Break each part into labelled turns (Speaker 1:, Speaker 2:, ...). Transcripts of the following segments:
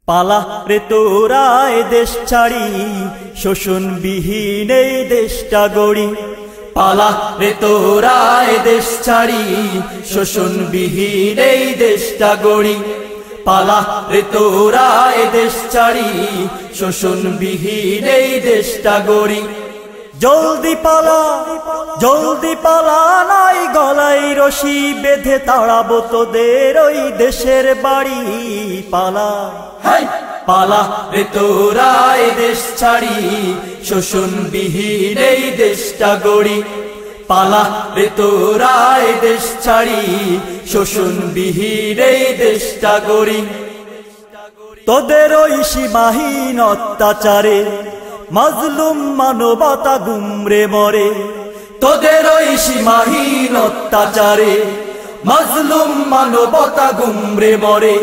Speaker 1: পালা রে তোরা এ দেশ ছাড়ি, শোষণবিহীন এই দেশটা গড়ি। পালা রে তোরা এ দেশ ছাড়ি, শোষণবিহীন এই দেশটা গড়ি। পালা রে তোরা এ দেশ ছাড়ি, শোষণবিহীন এই দেশটা গড়ি। জলদি পালা, জলদি পালা, নাই গলায় রশি বেঁধে তাড়াবো তোদের ওই দেশের বাড়ি। পালা, পালা রে তোরা এ দেশ ছাড়ি, শোষণবিহীন এই দেশটা গড়ি। পালা রে তোরা এ দেশ ছাড়ি, শোষণবিহীন এই দেশটা গড়ি। তোদের ওই সীমাহীন অত্যাচারে মাজলুম মানবতা গুমরে মরে। তোদের ওই সীমাহীন অত্যাচারে মাজলুম মানবতা গুমরে মরে।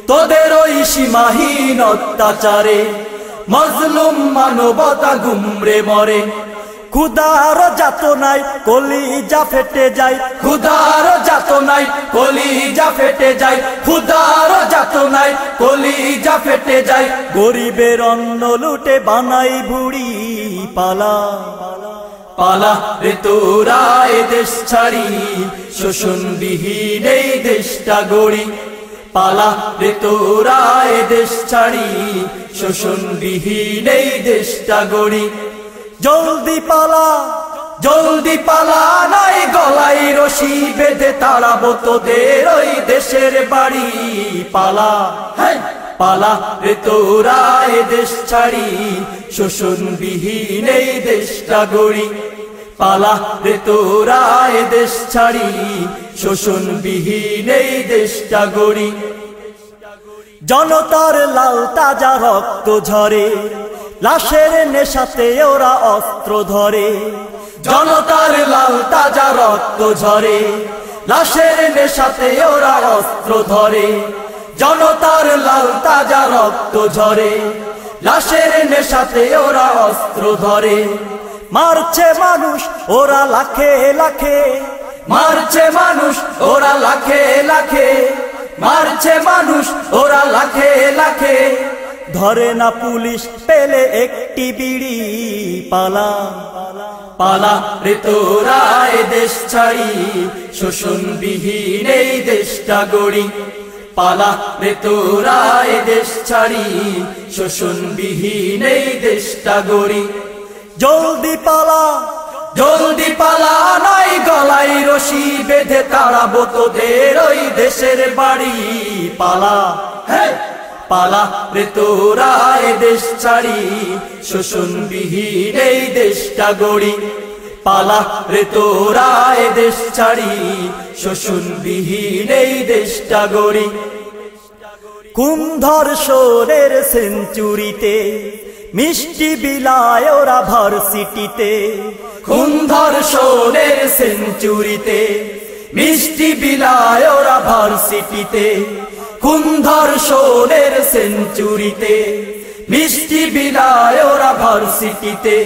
Speaker 1: তোদের ওই সীমাহীন অত্যাচারে মাজলুম মানবতা গুমরে মরে। ক্ষুধার যাতনায় কলিজা ফেটে যায়, ক্ষুধার যাতনায় কলিজা ফেটে যায়, ক্ষুধার যাতনায় কলিজা ফেটে যায়। গরিবের অন্ন লুটে বানাই ভুড়ি। পালা, পালা রে তোরা এ দেশ ছাড়ি, শোষণবিহীন এই দেশটা গড়ি। পালা রে তোরা এ দেশ ছাড়ি, শোষণবিহীন এই দেশটা গড়ি। জলদি পালা, জলদি পালা, নাই গলায় রশি বেঁধে তাড়াবো তোদের ওই দেশের বাড়ি। পালা, পালা রে তোরা এ দেশ ছাড়ি, শোষণবিহীন এই দেশটা গড়ি। পালা রে তোরা এ দেশ ছাড়ি, শোষণবিহীন এই দেশটা গড়ি। জনতার লাল তাজা রক্ত ঝরে, লাশের নেশাতে ওরা অস্ত্র ধরে। জনতার লাল তাজা রক্ত ঝরে, লাশের নেশাতে ওরা অস্ত্র ধরে। জনতার লাল তাজা রক্ত ঝরে, লাশের নেশাতে ওরা অস্ত্র ধরে। মারছে মানুষ ওরা লাখে লাখে, মারছে মানুষ ওরা লাখে লাখে, মারছে মানুষ ওরা লাখে লাখে। ধরে না পুলিশ পেলে একটি বিড়ি। পালা, পালা রে তোরা এ দেশ ছাড়ি, শোষণবিহীন এই দেশটা গড়ি। পালা রে তোরা এ দেশ ছাড়ি, শোষণবিহীন এই দেশটা গড়ি। জলদি পালা, জলদি পালা, নাই গলায় রশি বেঁধে তাড়াবো তোদের ওই দেশের বাড়ি। পালা, পালা রে তোরা এ দেশ ছাড়ি, শোষণবিহীন এই দেশটা গড়ি। পালা রে তোরা এ দেশ ছাড়ি, শোষণবিহীন এই দেশটা গড়ি। খুন ধর্ষণের সেঞ্চুরিতে মিষ্টি বিলায় ওরা ভার্সিটিতে। খুন ধর্ষণের সেঞ্চুরিতে মিষ্টি বিলায় ওরা ভার্সিটিতে। খুন ধর্ষণের সেঞ্চুরিতে মিষ্টি বিলায় ওরা ভার্সিটিতে।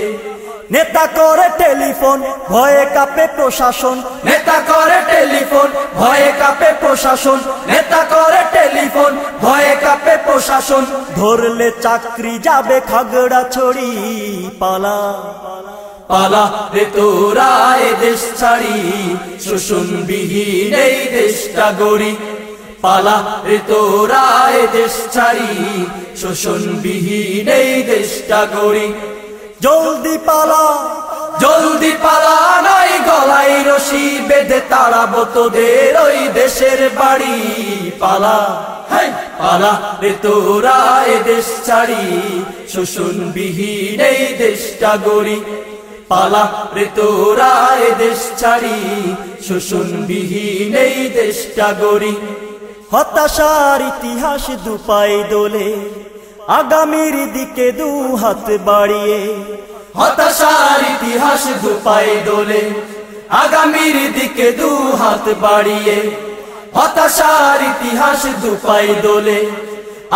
Speaker 1: নেতা করে টেলিফোন ভয়ে কাঁপে প্রশাসন, নেতা করে টেলিফোন ভয়ে কাঁপে প্রশাসন, নেতা করে টেলিফোন ভয়ে কাঁপে প্রশাসন। ধরলে চাকরি যাবে খাগড়াছড়ি। পালা, পালা রে তোরা এ দেশ ছাড়ি, শোষণবিহীন এই দেশটা গড়ি। পালা রে তোরা এ দেশ ছাড়ি, শোষণবিহীন এই দেশটা গড়ি। জলদি পালা, জলদি পালা, নাই গলায় রশি বেঁধে তাড়াবো তোদের ওই দেশের বাড়ি। পালা, পালা রে তোরা এ দেশ ছাড়ি, শোষণবিহীন এই দেশটা গড়ি। পালা রে তোরা এ দেশ ছাড়ি, শোষণবিহীন এই দেশটা গড়ি। হতাশার ইতিহাস দুপায়ে দোলে, আগামীর দিকে দু হাত বাড়িয়ে। হতাশার ইতিহাস দুপায়ে দোলে, আগামীর দিকে দু হাত বাড়িয়ে। হতাশার ইতিহাস দুপায়ে দোলে,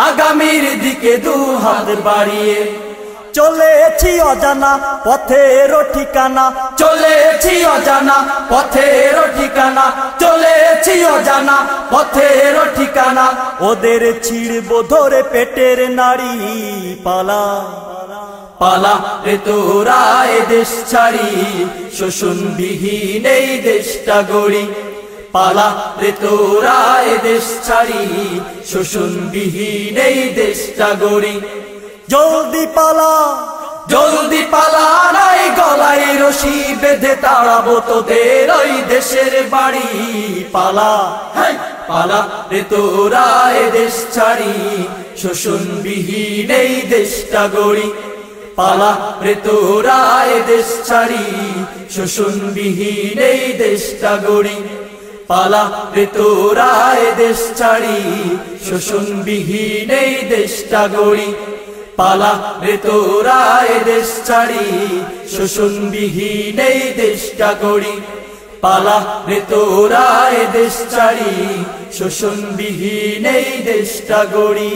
Speaker 1: আগামীর দিকে দু হাত বাড়িয়ে। চলেছি অজানা পথের ঠিকানা, চলেছি অজানা পথের ঠিকানা, চলেছি অজানা পথের ঠিকানা। ওদের ছিড়ব ধরে পেটের নাড়ি, পালা পালা রে তোরা এ দেশ ছাড়ি, শোষণবিহীন এই দেশটা গড়ি। পালা রে তোরা এ দেশ ছাড়ি, শোষণবিহীন এই দেশটা গড়ি। জলদি পালা, জলদি পালা, নাই গলায় রশি বেঁধে তাড়াবো তোদের ওই দেশের বাড়ি। পালা পালা রে তোরা এ দেশ ছাড়ি, শোষণবিহীন এই দেশটা গড়ি। পালা রে তোরা এ দেশ ছাড়ি, শোষণবিহীন এই দেশটা গড়ি। পালা রে তোরা এ দেশ ছাড়ি, শোষণবিহীন এই দেশটা গড়ি। পালা রে তোরা এ দেশ ছাড়ি, শোষণবিহীন এই দেশটা গড়ি। পালা রে তোরা এ দেশ ছাড়ি, শোষণবিহীন এই দেশটা গড়ি।